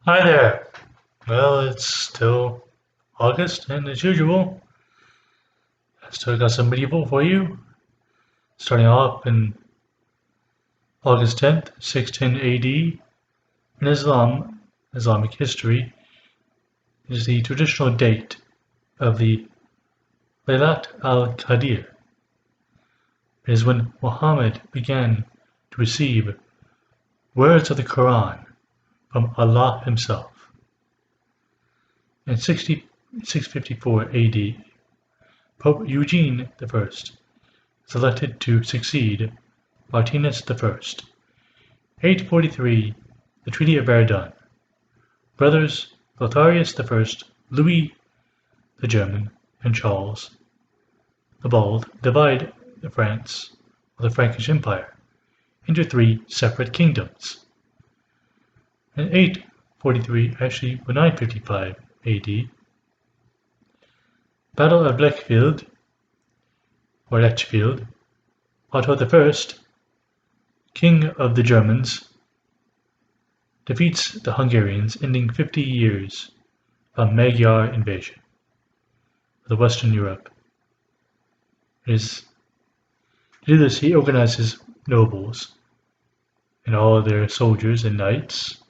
Hi there. Well, it's still August, and as usual, I still got some medieval for you. Starting off in August 10th, 610 AD, in Islamic history, is the traditional date of the Laylat al-Qadr. It is when Muhammad began to receive words of the Quran from Allah Himself. In 654 AD, Pope Eugene I was elected to succeed Martinus I. 843, the Treaty of Verdun. Brothers Lotharius I, Louis the German, and Charles the Bald divide France, or the Frankish Empire, into three separate kingdoms. In 955 AD, Battle of Lechfeld, Otto I, King of the Germans, defeats the Hungarians, ending 50 years of Magyar invasion of Western Europe. To do this, he organizes nobles and all their soldiers and knights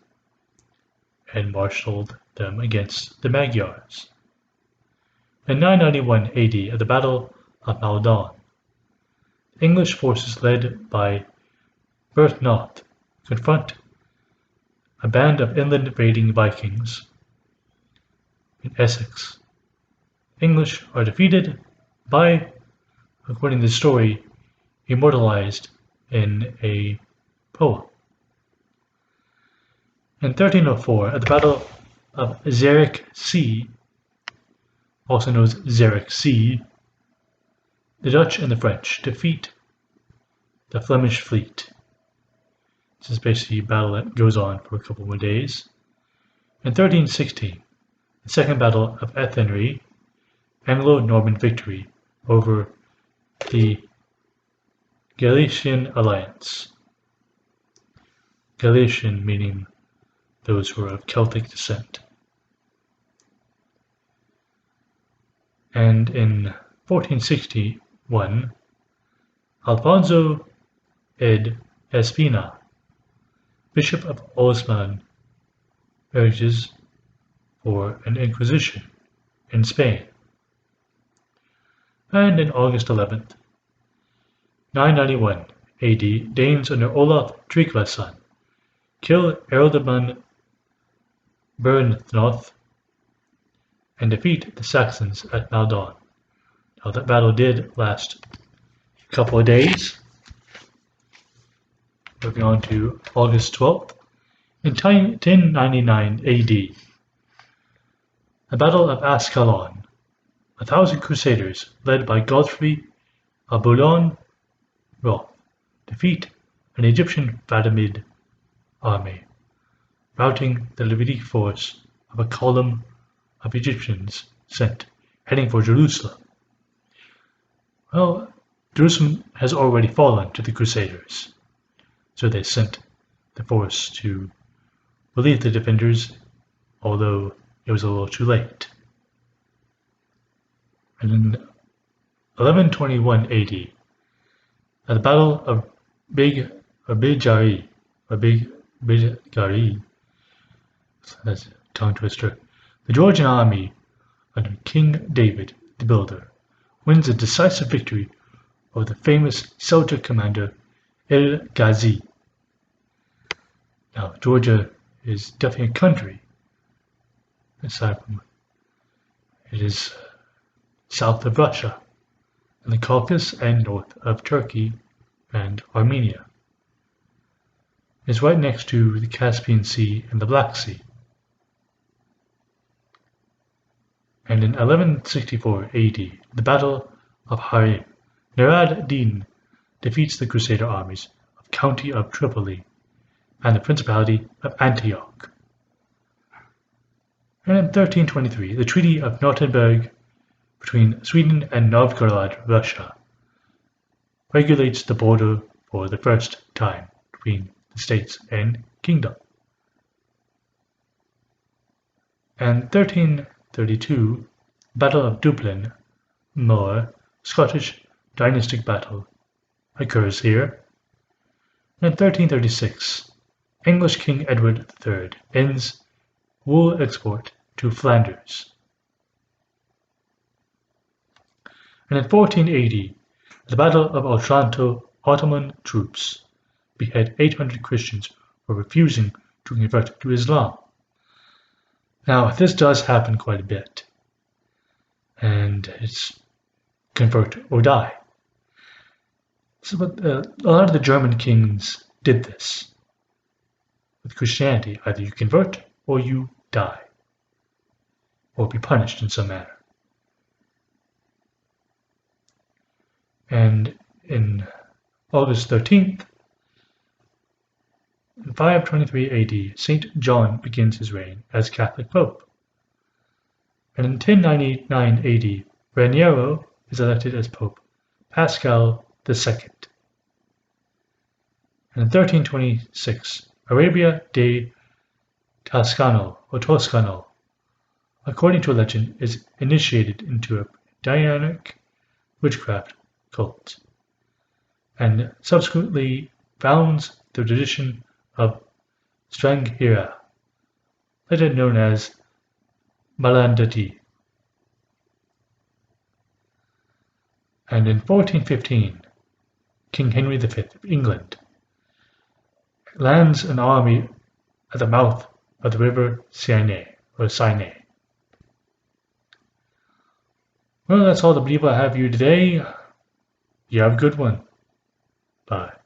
and marshaled them against the Magyars. In 991 AD, at the Battle of Maldon, the English forces led by Byrhtnoth confront a band of inland raiding Vikings in Essex. The English are defeated by, according to the story, immortalized in a poem. In 1304, at the Battle of Zierikzee, also known as Zierikzee, the Dutch and the French defeat the Flemish fleet. This is basically a battle that goes on for a couple more days. In 1316, the Second Battle of Athenry, Anglo-Norman victory over the Galician alliance. Galician meaning those who are of Celtic descent. And in 1461, Alfonso Ed Espina, Bishop of Osman, urges for an inquisition in Spain. And in August 11th, 991 AD, Danes under Olaf Tryggvason kill Ealdorman Byrhtnoth and defeat the Saxons at Maldon. Now that battle did last a couple of days. Moving on to August 12th, in 1099 AD, the Battle of Ascalon, 1,000 crusaders led by Godfrey of Boulogne-Roth defeat an Egyptian Fatimid army, routing the Levitic force of a column of Egyptians heading for Jerusalem. Well, Jerusalem has already fallen to the Crusaders, so they sent the force to relieve the defenders, although it was a little too late. And in 1121 AD, at the Battle of Bigari, that's a tongue twister, the Georgian army under King David the Builder wins a decisive victory over the famous Seljuk commander El-Ghazi. Now, Georgia is definitely a country. Aside from it is south of Russia, and the Caucasus, and north of Turkey and Armenia. It's right next to the Caspian Sea and the Black Sea. And in 1164 AD, the Battle of Harim, Nur ad-Din defeats the Crusader armies of County of Tripoli and the Principality of Antioch. And in 1323, the Treaty of Nottenburg between Sweden and Novgorod, Russia, regulates the border for the first time between the states and kingdom. And 1332, Battle of Dublin, Moor, Scottish dynastic battle, occurs here. And 1336, English King Edward III ends wool export to Flanders. And in 1480, at the Battle of Otranto, Ottoman troops behead 800 Christians for refusing to convert to Islam. Now, this does happen quite a bit, and it's convert or die. So, a lot of the German kings did this with Christianity. Either you convert or you die, or be punished in some manner. And in August 13th, in 523 AD, St. John begins his reign as Catholic Pope. And in 1099 AD, Raniero is elected as Pope Pascal II. And in 1326, Arabia de Toscano, according to a legend, is initiated into a Dianic witchcraft cult, and subsequently founds the tradition of Stranghera, later known as Malandati. And in 1415, King Henry V of England lands an army at the mouth of the river Seine. Well, that's all the belief I have for you today. You have a good one. Bye.